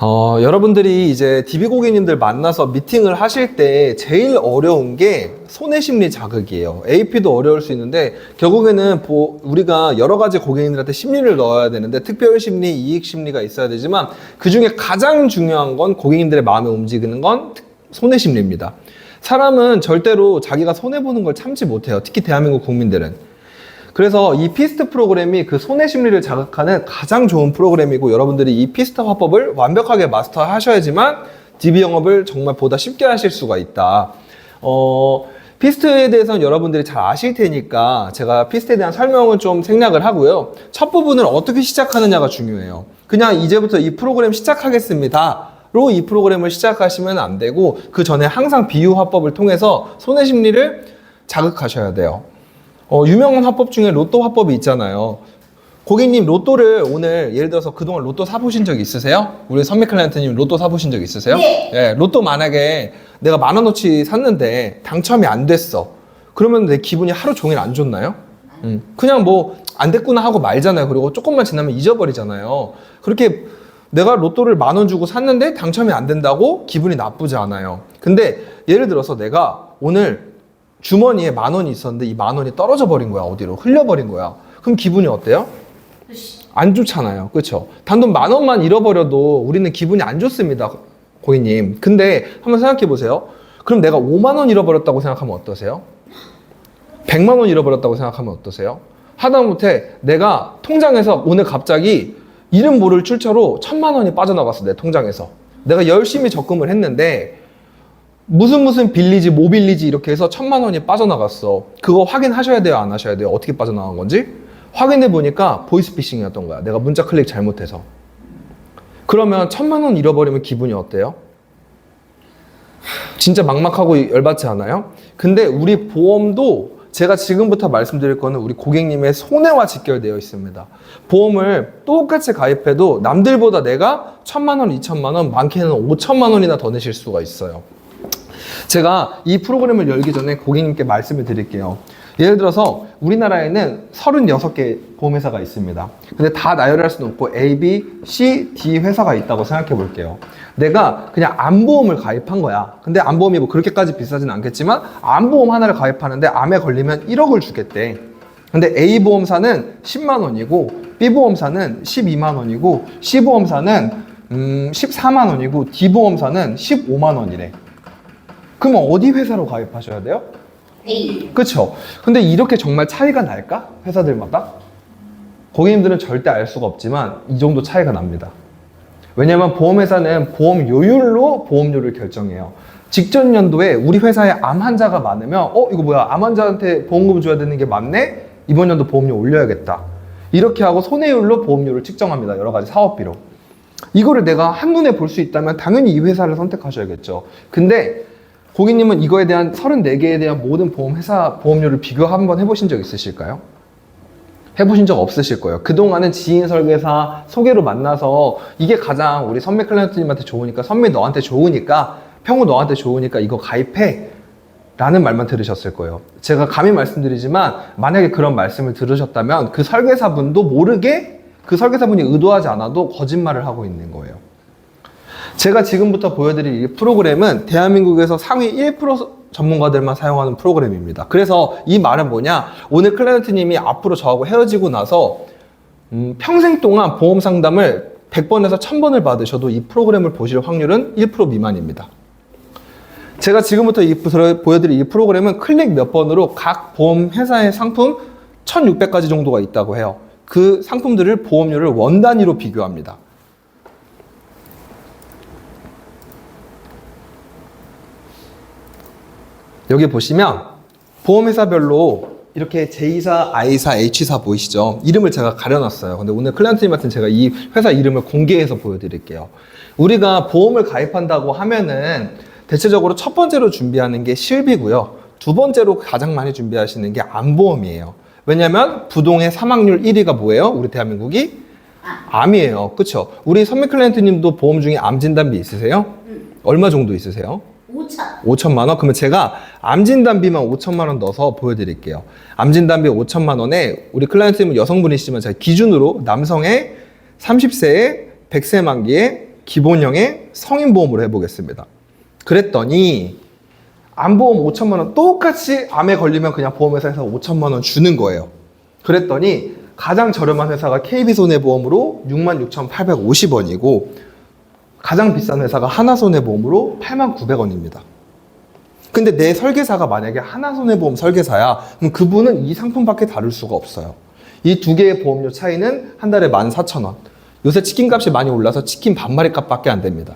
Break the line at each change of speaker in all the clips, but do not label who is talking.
여러분들이 이제 DB 고객님들 만나서 미팅을 하실 때 제일 어려운 게 손해심리 자극이에요. AP도 어려울 수 있는데 결국에는 우리가 여러 가지 고객님들한테 심리를 넣어야 되는데 특별심리, 이익심리가 있어야 되지만 그 중에 가장 중요한 건 고객님들의 마음에 움직이는 건 손해심리입니다. 사람은 절대로 자기가 손해보는 걸 참지 못해요. 특히 대한민국 국민들은. 그래서 이 피스트 프로그램이 그 손해심리를 자극하는 가장 좋은 프로그램이고 여러분들이 이 피스트 화법을 완벽하게 마스터하셔야지만 DB 영업을 정말 보다 쉽게 하실 수가 있다. 피스트에 대해서는 여러분들이 잘 아실 테니까 제가 피스트에 대한 설명을 좀 생략을 하고요. 첫 부분을 어떻게 시작하느냐가 중요해요. 그냥 이제부터 이 프로그램 시작하겠습니다. 로 이 프로그램을 시작하시면 안 되고 그 전에 항상 비유 화법을 통해서 손해심리를 자극하셔야 돼요. 유명한 화법 중에 로또 화법이 있잖아요. 고객님 로또를 오늘 예를 들어서 그동안 로또 사보신 적 있으세요? 우리 선미 클라이언트님 로또 사보신 적 있으세요?
네.
네, 로또 만약에 내가 10,000원어치 샀는데 당첨이 안 됐어. 그러면 내 기분이 하루 종일 안 좋나요? 그냥 뭐 안 됐구나 하고 말잖아요. 그리고 조금만 지나면 잊어버리잖아요. 그렇게 내가 로또를 10,000원 주고 샀는데 당첨이 안 된다고 기분이 나쁘지 않아요. 근데 예를 들어서 내가 오늘 주머니에 10,000원이 있었는데 이 10,000원이 떨어져 버린 거야. 어디로 흘려버린 거야. 그럼 기분이 어때요? 안 좋잖아요. 그렇죠? 단돈 10,000원만 잃어버려도 우리는 기분이 안 좋습니다. 고객님. 근데 한번 생각해 보세요. 그럼 내가 50,000원 잃어버렸다고 생각하면 어떠세요? 100,000원 잃어버렸다고 생각하면 어떠세요? 하다못해 내가 통장에서 오늘 갑자기 이름 모를 출처로 1,000,000원이 빠져나갔어. 내 통장에서. 내가 열심히 적금을 했는데 무슨 빌리지 뭐 빌리지 이렇게 해서 1,000,000원이 빠져나갔어. 그거 확인하셔야 돼요? 안 하셔야 돼요? 어떻게 빠져나간 건지? 확인해 보니까 보이스피싱이었던 거야. 내가 문자 클릭 잘못해서. 그러면 1,000,000원 잃어버리면 기분이 어때요? 진짜 막막하고 열받지 않아요? 근데 우리 보험도 제가 지금부터 말씀드릴 거는 우리 고객님의 손해와 직결되어 있습니다. 보험을 똑같이 가입해도 남들보다 내가 1,000,000원, 2,000,000원, 많게는 5,000,000원이나 더 내실 수가 있어요. 제가 이 프로그램을 열기 전에 고객님께 말씀을 드릴게요. 예를 들어서 우리나라에는 36개 보험회사가 있습니다. 근데 다 나열할 수는 없고 A, B, C, D 회사가 있다고 생각해 볼게요. 내가 그냥 암보험을 가입한 거야. 근데 암보험이 뭐 그렇게까지 비싸진 않겠지만 암보험 하나를 가입하는데 암에 걸리면 1억을 주겠대. 근데 A 보험사는 10만 원이고 B 보험사는 12만 원이고 C 보험사는 14만 원이고 D 보험사는 15만 원이래. 그러면 어디 회사로 가입하셔야 돼요?
A.
그쵸? 근데 이렇게 정말 차이가 날까? 회사들마다? 고객님들은 절대 알 수가 없지만 이 정도 차이가 납니다. 왜냐면 보험회사는 보험 요율로 보험료를 결정해요. 직전 연도에 우리 회사에 암 환자가 많으면 이거 뭐야, 암 환자한테 보험금 줘야 되는 게 많네? 이번 연도 보험료 올려야겠다. 이렇게 하고 손해율로 보험료를 측정합니다. 여러 가지 사업비로. 이거를 내가 한눈에 볼 수 있다면 당연히 이 회사를 선택하셔야겠죠. 근데 고객님은 이거에 대한 34개에 대한 모든 보험회사 보험료를 비교 한번 해보신 적 있으실까요? 해보신 적 없으실 거예요. 그동안은 지인 설계사 소개로 만나서 이게 가장 우리 선미 클라이언트님한테 좋으니까, 선미 너한테 좋으니까, 평우 너한테 좋으니까 이거 가입해 라는 말만 들으셨을 거예요. 제가 감히 말씀드리지만 만약에 그런 말씀을 들으셨다면 그 설계사분도 모르게 그 설계사분이 의도하지 않아도 거짓말을 하고 있는 거예요. 제가 지금부터 보여드릴 이 프로그램은 대한민국에서 상위 1% 전문가들만 사용하는 프로그램입니다. 그래서 이 말은 뭐냐? 오늘 클라이언트님이 앞으로 저하고 헤어지고 나서 평생 동안 보험 상담을 100번에서 1,000번을 받으셔도 이 프로그램을 보실 확률은 1% 미만입니다. 제가 지금부터 보여드릴 이 프로그램은 클릭 몇 번으로 각 보험 회사의 상품 1,600가지 정도가 있다고 해요. 그 상품들을 보험료를 원 단위로 비교합니다. 여기 보시면 보험회사별로 이렇게 J사, I사, H사 보이시죠? 이름을 제가 가려놨어요. 근데 오늘 클라이언트님한테는 제가 이 회사 이름을 공개해서 보여드릴게요. 우리가 보험을 가입한다고 하면은 대체적으로 첫 번째로 준비하는 게 실비고요. 두 번째로 가장 많이 준비하시는 게 암보험이에요. 왜냐면 부동의 사망률 1위가 뭐예요? 우리 대한민국이? 암이에요. 그쵸? 우리 선미 클라이언트님도 보험 중에 암 진단비 있으세요? 얼마 정도 있으세요? 5천만 원? 그러면 제가 암진단비만 5천만 원 넣어서 보여드릴게요. 암진단비 5천만 원에 우리 클라이언트님은 여성분이시지만 제가 기준으로 남성의 30세에 100세 만기에 기본형의 성인보험으로 해보겠습니다. 그랬더니 암보험 5천만 원 똑같이 암에 걸리면 그냥 보험회사에서 5천만 원 주는 거예요. 그랬더니 가장 저렴한 회사가 KB손해보험으로 66,850원이고 가장 비싼 회사가 하나손해보험으로 89,900원입니다. 근데 내 설계사가 만약에 하나손해보험 설계사야, 그럼 그분은 이 상품밖에 다룰 수가 없어요. 이 두 개의 보험료 차이는 한 달에 14,000원. 요새 치킨값이 많이 올라서 치킨 반마리 값밖에 안 됩니다.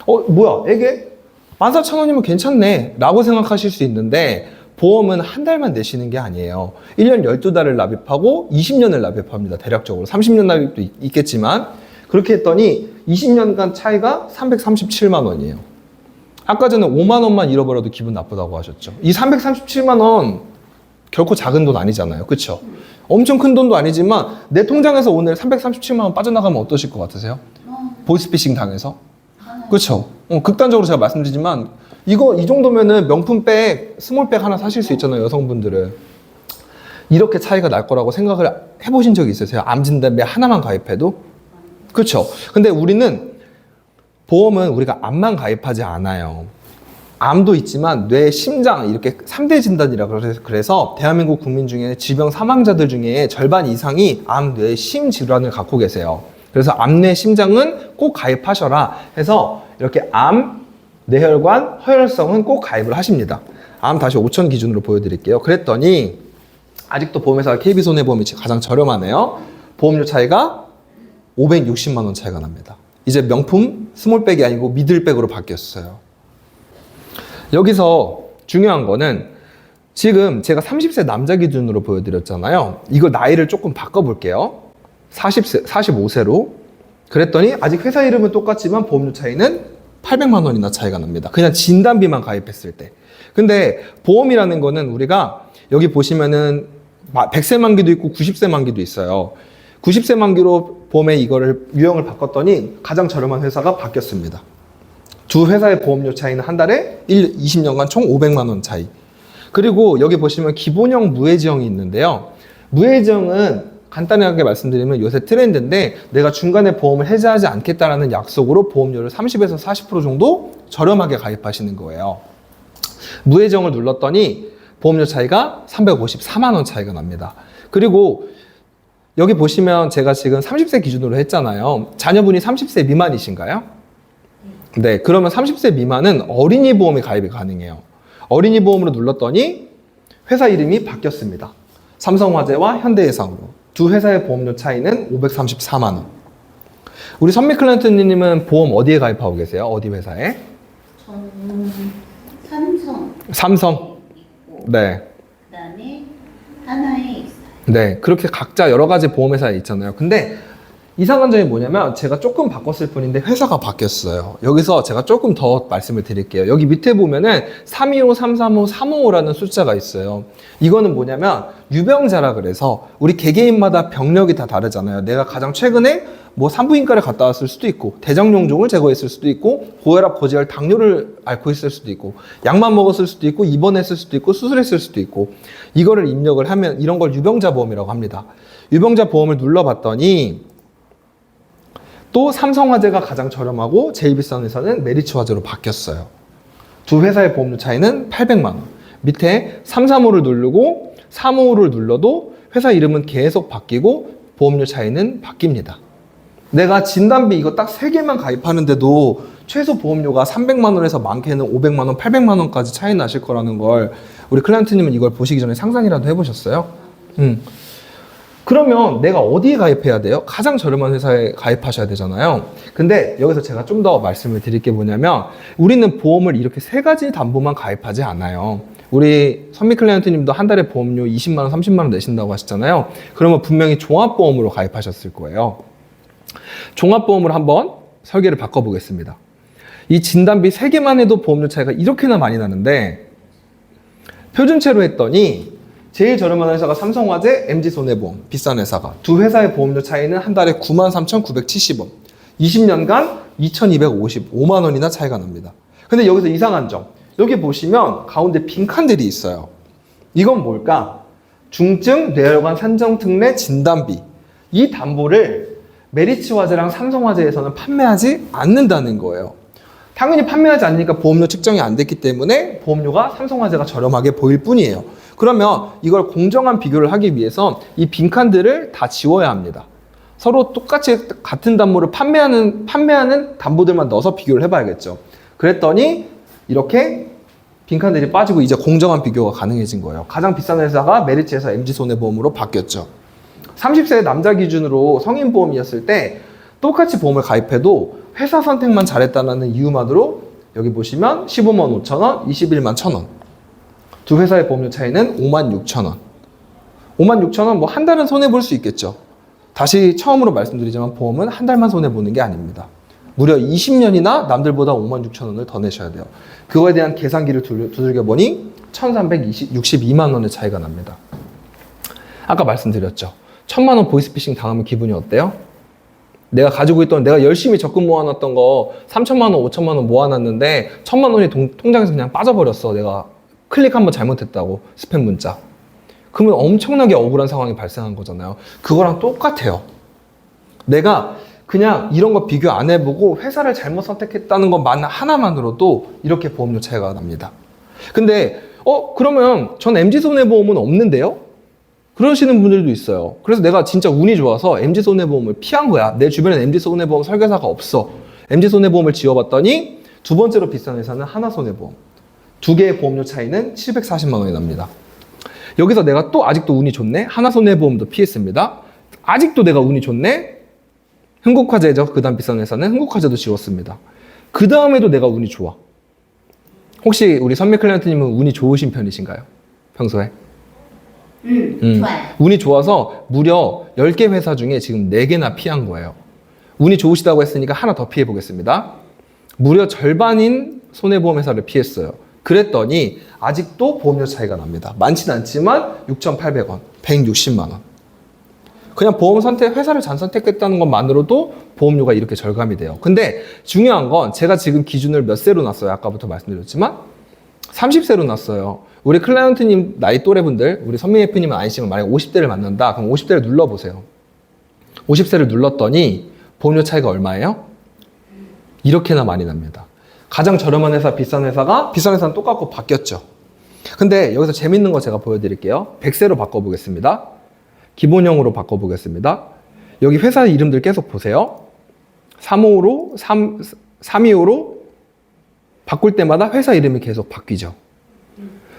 뭐야, 이게 14,000원이면 괜찮네 라고 생각하실 수 있는데 보험은 한 달만 내시는 게 아니에요. 1년 12달을 납입하고 20년을 납입합니다. 대략적으로 30년 납입도 있겠지만 그렇게 했더니 20년간 차이가 337만 원이에요. 아까 전에 5만 원만 잃어버려도 기분 나쁘다고 하셨죠. 이 337만 원 결코 작은 돈 아니잖아요. 그렇죠? 엄청 큰 돈도 아니지만 내 통장에서 오늘 337만 원 빠져나가면 어떠실 것 같으세요? 보이스피싱 당해서? 그렇죠? 극단적으로 제가 말씀드리지만 이 정도면은 명품백, 스몰백 하나 사실 수 있잖아요. 여성분들은. 이렇게 차이가 날 거라고 생각을 해보신 적이 있으세요? 암 진단비 하나만 가입해도? 그렇죠? 근데 우리는 보험은 우리가 암만 가입하지 않아요. 암도 있지만 뇌, 심장 이렇게 3대 진단이라고 그래서 대한민국 국민 중에 질병 사망자들 중에 절반 이상이 암, 뇌, 심 질환을 갖고 계세요. 그래서 암, 뇌, 심장은 꼭 가입하셔라 해서 이렇게 암, 뇌혈관, 허혈성은 꼭 가입을 하십니다. 암 다시 5천 기준으로 보여드릴게요. 그랬더니 아직도 보험회사가 KB손해보험이 가장 저렴하네요. 보험료 차이가 560만 원 차이가 납니다. 이제 명품 스몰백이 아니고 미들백으로 바뀌었어요. 여기서 중요한 거는 지금 제가 30세 남자 기준으로 보여드렸잖아요. 이거 나이를 조금 바꿔볼게요. 45세로. 그랬더니 아직 회사 이름은 똑같지만 보험료 차이는 800만 원이나 차이가 납니다. 그냥 진단비만 가입했을 때. 근데 보험이라는 거는 우리가 여기 보시면은 100세 만기도 있고 90세 만기도 있어요. 90세 만기로 보험에 이거를 유형을 바꿨더니 가장 저렴한 회사가 바뀌었습니다. 두 회사의 보험료 차이는 한 달에 20년간 총 500만 원 차이. 그리고 여기 보시면 기본형 무해지형이 있는데요. 무해지형은 간단하게 말씀드리면 요새 트렌드인데 내가 중간에 보험을 해지하지 않겠다라는 약속으로 보험료를 30에서 40% 정도 저렴하게 가입하시는 거예요. 무해지형을 눌렀더니 보험료 차이가 354만 원 차이가 납니다. 그리고 여기 보시면 제가 지금 30세 기준으로 했잖아요. 자녀분이 30세 미만이신가요? 네, 그러면 30세 미만은 어린이 보험에 가입이 가능해요. 어린이 보험으로 눌렀더니 회사 이름이 바뀌었습니다. 삼성화재와 현대해상으로. 두 회사의 보험료 차이는 534만 원. 우리 선미 클라이언트님은 보험 어디에 가입하고 계세요? 어디 회사에?
저는 삼성.
삼성. 네.
그다음에 하나에 있어요.
네, 그렇게 각자 여러 가지 보험회사에 있잖아요. 근데 이상한 점이 뭐냐면 제가 조금 바꿨을 뿐인데 회사가 바뀌었어요. 여기서 제가 조금 더 말씀을 드릴게요. 여기 밑에 보면은 325, 335, 355라는 숫자가 있어요. 이거는 뭐냐면 유병자라 그래서 우리 개개인마다 병력이 다 다르잖아요. 내가 가장 최근에 뭐 산부인과를 갔다 왔을 수도 있고 대장용종을 제거했을 수도 있고 고혈압, 고지혈, 당뇨를 앓고 있을 수도 있고 약만 먹었을 수도 있고 입원했을 수도 있고 수술했을 수도 있고 이거를 입력을 하면 이런 걸 유병자 보험이라고 합니다. 유병자 보험을 눌러봤더니 또 삼성화재가 가장 저렴하고 제일 비싼 회사는 메리츠화재로 바뀌었어요. 두 회사의 보험료 차이는 800만 원. 밑에 335를 누르고 355를 눌러도 회사 이름은 계속 바뀌고 보험료 차이는 바뀝니다. 내가 진단비 이거 딱 3개만 가입하는데도 최소 보험료가 300만 원에서 많게는 500만 원, 800만 원까지 차이 나실 거라는 걸 우리 클라이언트님은 이걸 보시기 전에 상상이라도 해보셨어요? 그러면 내가 어디에 가입해야 돼요? 가장 저렴한 회사에 가입하셔야 되잖아요. 근데 여기서 제가 좀 더 말씀을 드릴 게 뭐냐면 우리는 보험을 이렇게 3가지 담보만 가입하지 않아요. 우리 선미 클라이언트님도 한 달에 보험료 20만 원, 30만 원 내신다고 하셨잖아요. 그러면 분명히 종합보험으로 가입하셨을 거예요. 종합보험으로 한번 설계를 바꿔보겠습니다. 이 진단비 3개만 해도 보험료 차이가 이렇게나 많이 나는데 표준체로 했더니 제일 저렴한 회사가 삼성화재, MG손해보험, 비싼 회사가. 두 회사의 보험료 차이는 한 달에 93,970원. 20년간 2,255만 원이나 차이가 납니다. 근데 여기서 이상한 점. 여기 보시면 가운데 빈칸들이 있어요. 이건 뭘까? 중증 뇌혈관 산정특례 진단비. 이 담보를 메리츠화재랑 삼성화재에서는 판매하지 않는다는 거예요. 당연히 판매하지 않으니까 보험료 측정이 안 됐기 때문에 보험료가 삼성화재가 저렴하게 보일 뿐이에요. 그러면 이걸 공정한 비교를 하기 위해서 이 빈칸들을 다 지워야 합니다. 서로 똑같이 같은 담보를 판매하는 담보들만 넣어서 비교를 해봐야겠죠. 그랬더니 이렇게 빈칸들이 빠지고 이제 공정한 비교가 가능해진 거예요. 가장 비싼 회사가 메리츠에서 MG손해보험으로 바뀌었죠. 30세 남자 기준으로 성인보험이었을 때 똑같이 보험을 가입해도 회사 선택만 잘했다는 이유만으로 여기 보시면 15만 5천 원, 21만 1천 원. 두 회사의 보험료 차이는 5만 6천 원. 5만 6천 원, 뭐 한 달은 손해볼 수 있겠죠. 다시 처음으로 말씀드리지만 보험은 한 달만 손해보는 게 아닙니다. 무려 20년이나 남들보다 5만 6천 원을 더 내셔야 돼요. 그거에 대한 계산기를 두들겨 보니 1,362만 원의 차이가 납니다. 아까 말씀드렸죠. 1,000만 원 보이스피싱 당하면 기분이 어때요? 내가 가지고 있던, 내가 열심히 적금 모아놨던 거 3,000만 원, 5,000만 원 모아놨는데 1,000만 원이 통장에서 그냥 빠져버렸어. 내가 클릭 한번 잘못했다고, 스팸 문자. 그러면 엄청나게 억울한 상황이 발생한 거잖아요. 그거랑 똑같아요. 내가 그냥 이런 거 비교 안 해보고 회사를 잘못 선택했다는 것만 하나만으로도 이렇게 보험료 차이가 납니다. 근데 그러면 전 MG손해보험은 없는데요? 그러시는 분들도 있어요. 그래서 내가 진짜 운이 좋아서 MG손해보험을 피한 거야. 내 주변엔 MG손해보험 설계사가 없어. MG손해보험을 지어봤더니 두 번째로 비싼 회사는 하나손해보험. 두 개의 보험료 차이는 740만 원이 납니다. 여기서 내가 또 아직도 운이 좋네? 하나손해보험도 피했습니다. 아직도 내가 운이 좋네? 흥국화재죠. 그 다음 비싼 회사는 흥국화재도 지웠습니다. 그 다음에도 내가 운이 좋아. 혹시 우리 선미 클라이언트님은 운이 좋으신 편이신가요? 평소에?
좋아요.
운이 좋아서 무려 10개 회사 중에 지금 4개나 피한 거예요. 운이 좋으시다고 했으니까 하나 더 피해 보겠습니다. 무려 절반인 손해보험 회사를 피했어요. 그랬더니 아직도 보험료 차이가 납니다. 많진 않지만 6,800원, 160만 원. 그냥 보험 선택, 회사를 잘 선택했다는 것만으로도 보험료가 이렇게 절감이 돼요. 근데 중요한 건 제가 지금 기준을 몇 세로 놨어요? 아까부터 말씀드렸지만 30세로 놨어요. 우리 클라이언트님 나이 또래분들, 우리 선미 F님은 아니시면 만약에 50대를 만난다. 그럼 50대를 눌러보세요. 50세를 눌렀더니 보험료 차이가 얼마예요? 이렇게나 많이 납니다. 가장 저렴한 회사, 비싼 회사가, 비싼 회사는 똑같고 바뀌었죠. 근데 여기서 재밌는 거 제가 보여드릴게요. 100세로 바꿔보겠습니다. 기본형으로 바꿔보겠습니다. 여기 회사 이름들 계속 보세요. 325로, 325로 바꿀 때마다 회사 이름이 계속 바뀌죠.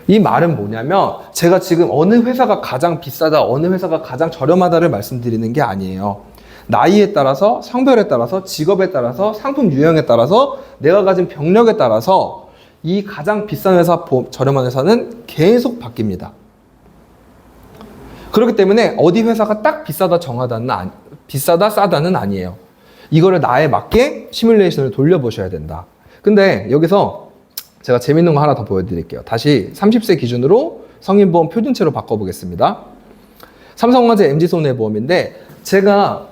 이 말은 뭐냐면 제가 지금 어느 회사가 가장 비싸다, 어느 회사가 가장 저렴하다를 말씀드리는 게 아니에요. 나이에 따라서, 성별에 따라서, 직업에 따라서, 상품 유형에 따라서, 내가 가진 병력에 따라서 이 가장 비싼 회사, 저렴한 회사는 계속 바뀝니다. 그렇기 때문에 어디 회사가 딱 비싸다, 비싸다, 싸다는 아니에요. 이거를 나에 맞게 시뮬레이션을 돌려보셔야 된다. 근데 여기서 제가 재밌는 거 하나 더 보여드릴게요. 다시 30세 기준으로 성인보험 표준체로 바꿔보겠습니다. 삼성화재 MG손해보험인데 제가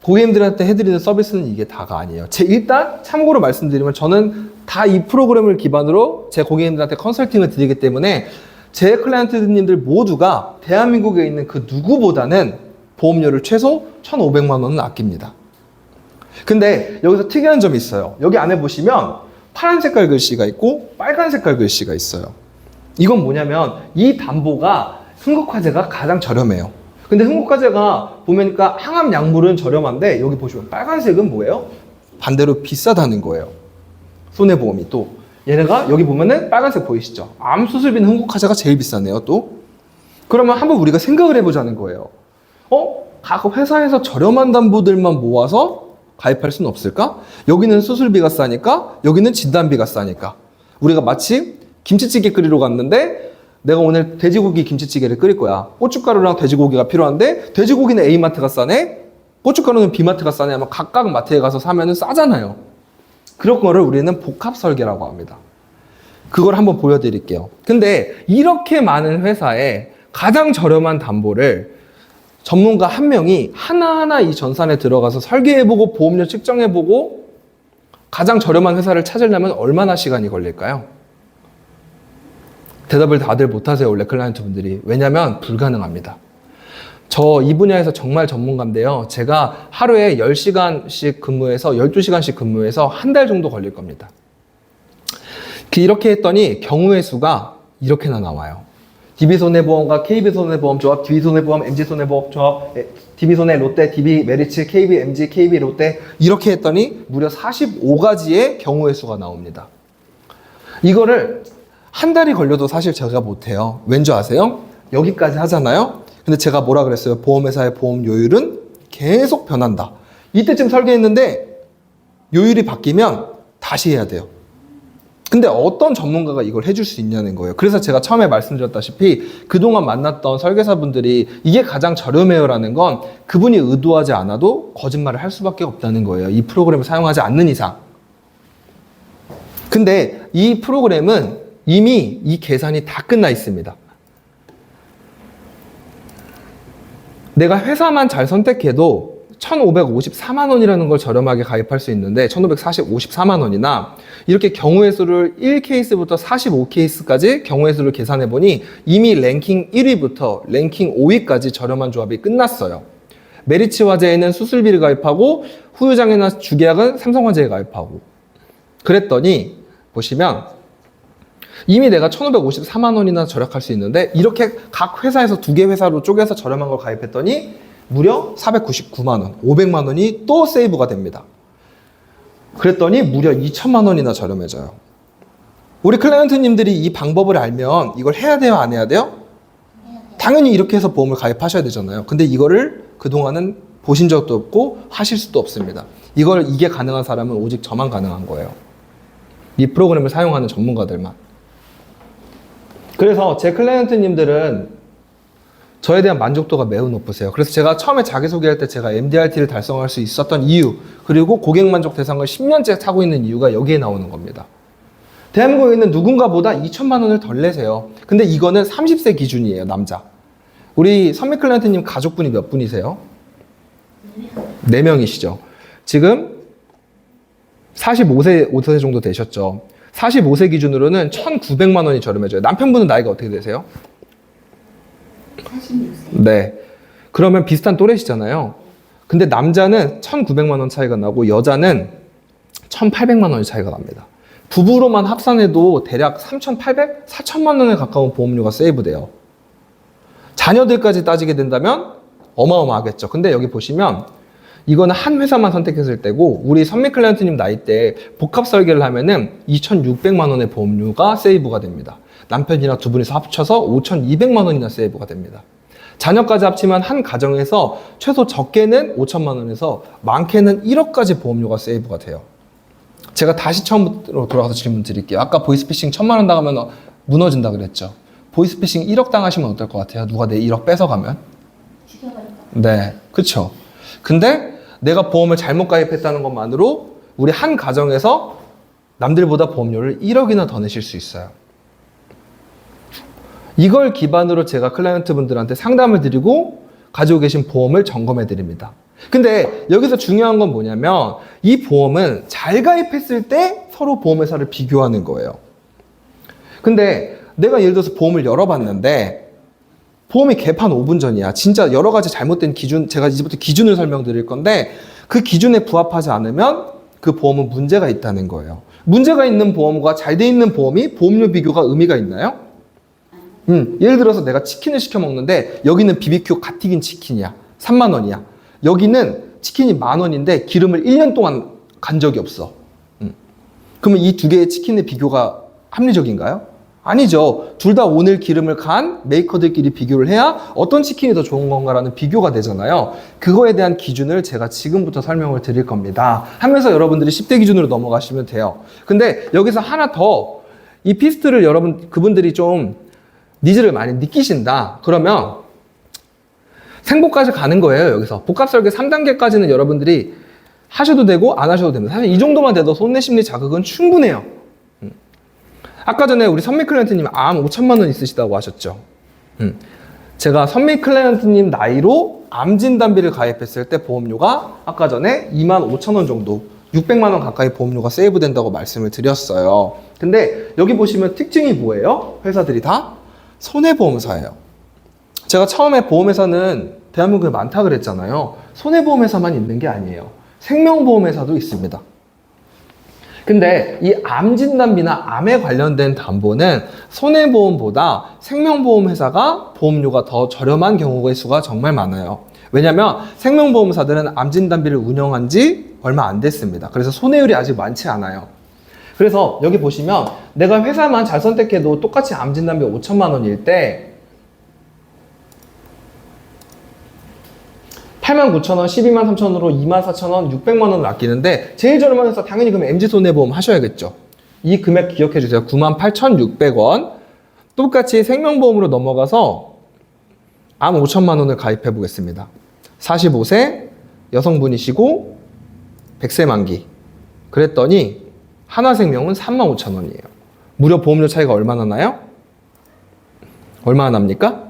고객님들한테 해드리는 서비스는 이게 다가 아니에요. 일단 참고로 말씀드리면 저는 다 이 프로그램을 기반으로 제 고객님들한테 컨설팅을 드리기 때문에 제 클라이언트님들 모두가 대한민국에 있는 그 누구보다는 보험료를 최소 1,500만 원은 아낍니다. 근데 여기서 특이한 점이 있어요. 여기 안에 보시면 파란 색깔 글씨가 있고 빨간 색깔 글씨가 있어요. 이건 뭐냐면 이 담보가 흥국화재가 가장 저렴해요. 근데 흥국화재가 보니까 항암 약물은 저렴한데 여기 보시면 빨간색은 뭐예요? 반대로 비싸다는 거예요. 손해보험이 또 얘네가 여기 보면은 빨간색 보이시죠? 암 수술비는 흥국화재가 제일 비싸네요. 또 그러면 한번 우리가 생각을 해보자는 거예요. 각 회사에서 저렴한 담보들만 모아서 가입할 수는 없을까? 여기는 수술비가 싸니까, 여기는 진단비가 싸니까. 우리가 마치 김치찌개 끓이러 갔는데 내가 오늘 돼지고기 김치찌개를 끓일 거야. 고춧가루랑 돼지고기가 필요한데 돼지고기는 A마트가 싸네? 고춧가루는 B마트가 싸네? 하면 각각 마트에 가서 사면은 싸잖아요. 그런 거를 우리는 복합 설계라고 합니다. 그걸 한번 보여드릴게요. 근데 이렇게 많은 회사에 가장 저렴한 담보를 전문가 한 명이 하나하나 이 전산에 들어가서 설계해보고 보험료 측정해보고 가장 저렴한 회사를 찾으려면 얼마나 시간이 걸릴까요? 대답을 다들 못하세요. 원래 클라이언트 분들이. 왜냐면 불가능합니다. 저 이 분야에서 정말 전문가인데요. 제가 하루에 10시간씩 근무해서 12시간씩 근무해서 한 달 정도 걸릴 겁니다. 이렇게 했더니 경우의 수가 이렇게나 나와요. DB손해보험과 KB손해보험조합, DB손해보험, MG손해보험조합, DB손해, 롯데, DB, 메리츠, KB, MG, KB, 롯데 이렇게 했더니 무려 45가지의 경우의 수가 나옵니다. 이거를 한 달이 걸려도 사실 제가 못해요. 왠지 아세요? 여기까지 하잖아요. 근데 제가 뭐라 그랬어요? 보험회사의 보험 요율은 계속 변한다. 이때쯤 설계했는데 요율이 바뀌면 다시 해야 돼요. 근데 어떤 전문가가 이걸 해줄 수 있냐는 거예요. 그래서 제가 처음에 말씀드렸다시피 그동안 만났던 설계사분들이 이게 가장 저렴해요 라는 건 그분이 의도하지 않아도 거짓말을 할 수밖에 없다는 거예요. 이 프로그램을 사용하지 않는 이상. 근데 이 프로그램은 이미 이 계산이 다 끝나 있습니다. 내가 회사만 잘 선택해도 1,554만 원이라는 걸 저렴하게 가입할 수 있는데 1,554만 원이나 이렇게 경우의 수를 1케이스부터 45케이스까지 경우의 수를 계산해 보니 이미 랭킹 1위부터 랭킹 5위까지 저렴한 조합이 끝났어요. 메리츠 화재에는 수술비를 가입하고 후유장애나 주계약은 삼성화재에 가입하고 그랬더니 보시면 이미 내가 1,554만 원이나 절약할 수 있는데 이렇게 각 회사에서 2개 회사로 쪼개서 저렴한 걸 가입했더니 무려 499만 원, 500만 원이 또 세이브가 됩니다. 그랬더니 무려 2천만 원이나 저렴해져요. 우리 클라이언트님들이 이 방법을 알면 이걸 해야 돼요, 안 해야 돼요? 당연히 이렇게 해서 보험을 가입하셔야 되잖아요. 근데 이거를 그동안은 보신 적도 없고 하실 수도 없습니다. 이게 가능한 사람은 오직 저만 가능한 거예요. 이 프로그램을 사용하는 전문가들만. 그래서 제 클라이언트님들은 저에 대한 만족도가 매우 높으세요. 그래서 제가 처음에 자기소개할 때 제가 MDRT를 달성할 수 있었던 이유, 그리고 고객 만족 대상을 10년째 타고 있는 이유가 여기에 나오는 겁니다. 대한민국에 있는 누군가보다 2천만 원을 덜 내세요. 근데 이거는 30세 기준이에요, 남자. 우리 선미 클라이언트님 가족분이 몇 분이세요? 4명이시죠. 지금 45세 정도 되셨죠. 45세 기준으로는 1,900만 원이 저렴해져요. 남편분은 나이가 어떻게 되세요?
46세.
네. 그러면 비슷한 또래시잖아요. 근데 남자는 1,900만 원 차이가 나고 여자는 1,800만 원의 차이가 납니다. 부부로만 합산해도 대략 3,800, 4천만 원에 가까운 보험료가 세이브돼요. 자녀들까지 따지게 된다면 어마어마하겠죠. 근데 여기 보시면 이거는 한 회사만 선택했을 때고 우리 선미 클라이언트님 나이 때 복합 설계를 하면은 2,600만 원의 보험료가 세이브가 됩니다. 남편이랑 두 분이서 합쳐서 5,200만 원이나 세이브가 됩니다. 자녀까지 합치면 한 가정에서 최소 적게는 5천만 원에서 많게는 1억까지 보험료가 세이브가 돼요. 제가 다시 처음으로 돌아가서 질문 드릴게요. 아까 보이스피싱 1,000만 원 당하면 무너진다 그랬죠. 보이스피싱 1억 당하시면 어떨 것 같아요? 누가 내 1억 뺏어가면?
죽여버릴까?
네, 그쵸. 근데 내가 보험을 잘못 가입했다는 것만으로 우리 한 가정에서 남들보다 보험료를 1억이나 더 내실 수 있어요. 이걸 기반으로 제가 클라이언트 분들한테 상담을 드리고 가지고 계신 보험을 점검해 드립니다. 근데 여기서 중요한 건 뭐냐면 이 보험은 잘 가입했을 때 서로 보험회사를 비교하는 거예요. 근데 내가 예를 들어서 보험을 열어봤는데 보험이 개판 5분 전이야. 진짜 여러 가지 잘못된 기준, 제가 이제부터 기준을 설명드릴 건데 그 기준에 부합하지 않으면 그 보험은 문제가 있다는 거예요. 문제가 있는 보험과 잘 돼 있는 보험이 보험료 비교가 의미가 있나요? 예를 들어서 내가 치킨을 시켜 먹는데 여기는 BBQ 갓 튀긴 치킨이야. 3만 원이야. 여기는 치킨이 10,000원인데 기름을 1년 동안 간 적이 없어. 그러면 이 두 개의 치킨의 비교가 합리적인가요? 아니죠. 둘 다 오늘 기름을 간 메이커들끼리 비교를 해야 어떤 치킨이 더 좋은 건가라는 비교가 되잖아요. 그거에 대한 기준을 제가 지금부터 설명을 드릴 겁니다. 하면서 여러분들이 10대 기준으로 넘어가시면 돼요. 근데 여기서 하나 더 이 피스트를 그분들이 좀 니즈를 많이 느끼신다. 그러면 생보까지 가는 거예요. 여기서 복합설계 3단계까지는 여러분들이 하셔도 되고 안 하셔도 됩니다. 사실 이 정도만 돼도 손해심리 자극은 충분해요. 아까 전에 우리 선미 클라이언트님 암 5천만 원 있으시다고 하셨죠. 제가 선미 클라이언트님 나이로 암 진단비를 가입했을 때 보험료가 아까 전에 25,000원 정도 600만 원 가까이 보험료가 세이브 된다고 말씀을 드렸어요. 근데 여기 보시면 특징이 뭐예요? 회사들이 다 손해보험사예요. 제가 처음에 보험회사는 대한민국에 많다 그랬잖아요. 손해보험회사만 있는 게 아니에요. 생명보험회사도 있습니다. 근데 이 암진단비나 암에 관련된 담보는 손해보험보다 생명보험회사가 보험료가 더 저렴한 경우의 수가 정말 많아요. 왜냐면 생명보험사들은 암진단비를 운영한 지 얼마 안 됐습니다. 그래서 손해율이 아직 많지 않아요. 그래서 여기 보시면 내가 회사만 잘 선택해도 똑같이 암진단비 5천만 원일 때 89,000원, 123,000원으로 24,000원, 600만 원을 아끼는데 제일 저렴한 회사 당연히 그럼 MG손해보험 하셔야겠죠. 이 금액 기억해 주세요. 98,600원. 똑같이 생명보험으로 넘어가서 암 5천만 원을 가입해 보겠습니다. 45세 여성분이시고 100세 만기. 그랬더니 하나생명은 35,000원이에요. 무려 보험료 차이가 얼마나 나요? 얼마나 납니까?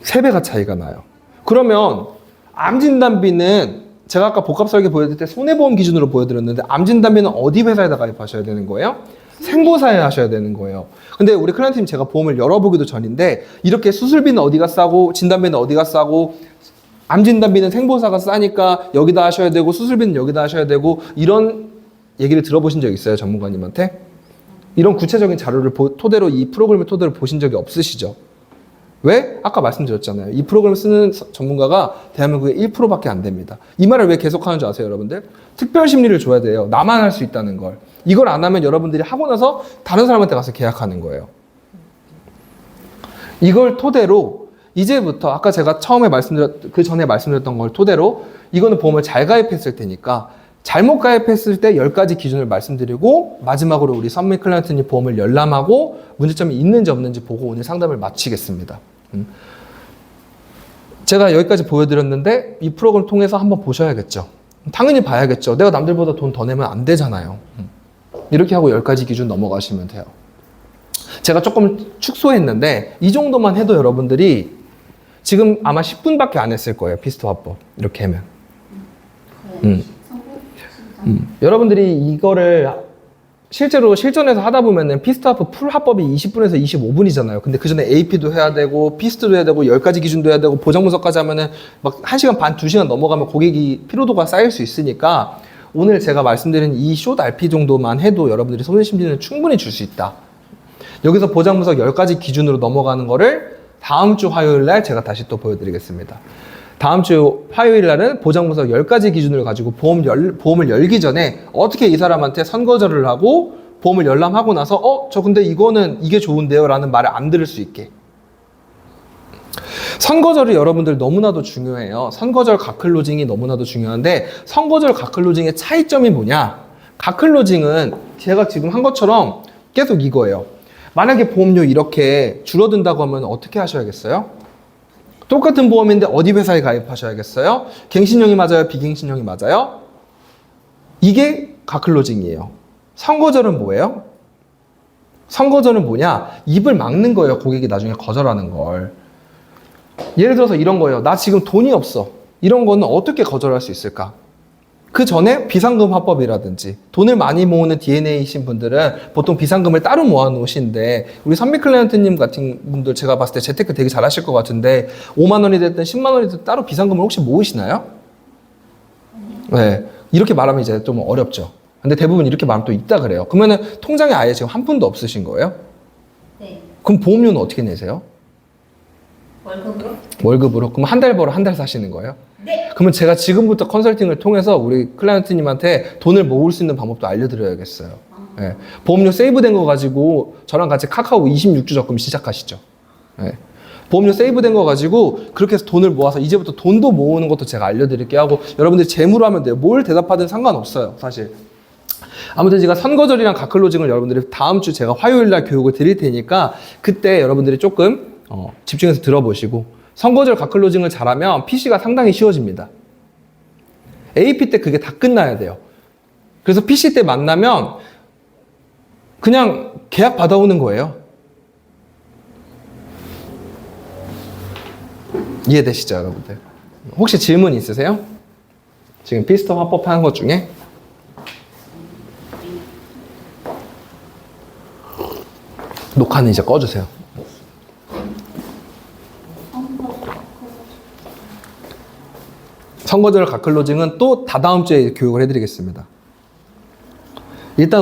3배가 차이가 나요. 그러면 암진단비는 제가 아까 복합설계 보여드릴 때 손해보험 기준으로 보여드렸는데 암진단비는 어디 회사에다 가입하셔야 되는 거예요? 생보사에 하셔야 되는 거예요. 근데 우리 클라이언트님 제가 보험을 열어보기도 전인데 이렇게 수술비는 어디가 싸고 진단비는 어디가 싸고 암진단비는 생보사가 싸니까 여기다 하셔야 되고 수술비는 여기다 하셔야 되고 이런 얘기를 들어보신 적 있어요? 전문가님한테? 이런 구체적인 자료를 토대로 이 프로그램을 토대로 보신 적이 없으시죠? 왜? 아까 말씀드렸잖아요. 이 프로그램을 쓰는 전문가가 대한민국에 1%밖에 안 됩니다. 이 말을 왜 계속 하는 줄 아세요, 여러분들? 특별 심리를 줘야 돼요. 나만 할 수 있다는 걸. 이걸 안 하면 여러분들이 하고 나서 다른 사람한테 가서 계약하는 거예요. 이걸 토대로 이제부터 아까 제가 그 전에 말씀드렸던 걸 토대로 이거는 보험을 잘 가입했을 테니까 잘못 가입했을 때 10가지 기준을 말씀드리고 마지막으로 우리 선미 클라이언트님 보험을 열람하고 문제점이 있는지 없는지 보고 오늘 상담을 마치겠습니다. 제가 여기까지 보여드렸는데 이 프로그램 통해서 한번 보셔야겠죠. 당연히 봐야겠죠. 내가 남들보다 돈 더 내면 안 되잖아요. 이렇게 하고 10가지 기준 넘어가시면 돼요. 제가 조금 축소했는데 이 정도만 해도 여러분들이 지금 아마 10분밖에 안 했을 거예요. 피스토 화법 이렇게 하면. 여러분들이 이거를 실제로 실전에서 하다 보면은 피스트하프 풀 합법이 20분에서 25분이잖아요. 근데 그 전에 AP도 해야 되고 피스트도 해야 되고 10가지 기준도 해야 되고 보장 분석까지 하면은 막 1시간 반, 2시간 넘어가면 고객이 피로도가 쌓일 수 있으니까 오늘 제가 말씀드린 이 숏 RP 정도만 해도 여러분들이 손해심리는 충분히 줄 수 있다. 여기서 보장 분석 10가지 기준으로 넘어가는 거를 다음 주 화요일 날 제가 다시 또 보여드리겠습니다. 다음 주 화요일 날은 보장 분석 10가지 기준을 가지고 보험을 열기 전에 어떻게 이 사람한테 선거절을 하고 보험을 열람하고 나서 저 근데 이거는 이게 좋은데요 라는 말을 안 들을 수 있게. 선거절이 여러분들 너무나도 중요해요. 선거절 가클로징이 너무나도 중요한데 선거절 가클로징의 차이점이 뭐냐? 가클로징은 제가 지금 한 것처럼 계속 이거예요. 만약에 보험료 이렇게 줄어든다고 하면 어떻게 하셔야겠어요? 똑같은 보험인데 어디 회사에 가입하셔야겠어요? 갱신형이 맞아요? 비갱신형이 맞아요? 이게 가클로징이에요. 선거절은 뭐예요? 선거절은 뭐냐? 입을 막는 거예요. 고객이 나중에 거절하는 걸. 예를 들어서 이런 거예요. 나 지금 돈이 없어. 이런 거는 어떻게 거절할 수 있을까? 그 전에 비상금 화법이라든지 돈을 많이 모으는 DNA이신 분들은 보통 비상금을 따로 모아놓으시는데 우리 선미 클라이언트님 같은 분들 제가 봤을 때 재테크 되게 잘하실 것 같은데 5만 원이 됐든 10만 원이 됐든 따로 비상금을 혹시 모으시나요? 네. 이렇게 말하면 이제 좀 어렵죠. 근데 대부분 이렇게 말하면 또 있다 그래요. 그러면은 통장에 아예 지금 한 푼도 없으신 거예요?
네.
그럼 보험료는 어떻게 내세요?
월급으로?
월급으로? 그럼 한 달 벌어 한 달 사시는 거예요?
네.
그러면 제가 지금부터 컨설팅을 통해서 우리 클라이언트님한테 돈을 모을 수 있는 방법도 알려드려야겠어요. 네. 보험료 세이브된 거 가지고 저랑 같이 카카오 26주 적금 시작하시죠. 네. 보험료 세이브된 거 가지고 그렇게 해서 돈을 모아서 이제부터 돈도 모으는 것도 제가 알려드릴게 하고 여러분들이 재무로 하면 돼요. 뭘 대답하든 상관없어요. 사실. 아무튼 제가 선거절이랑 가클로징을 여러분들이 다음 주 제가 화요일 날 교육을 드릴 테니까 그때 여러분들이 조금 집중해서 들어보시고 선거절 가클로징을 잘하면 PC가 상당히 쉬워집니다. AP 때 그게 다 끝나야 돼요. 그래서 PC 때 만나면 그냥 계약 받아오는 거예요. 이해되시죠, 여러분들? 혹시 질문 있으세요? 지금 피스톤 화법하는 것 중에? 녹화는 이제 꺼주세요. 선거제로 갓클로징은 또 다다음 주에 교육을 해드리겠습니다. 일단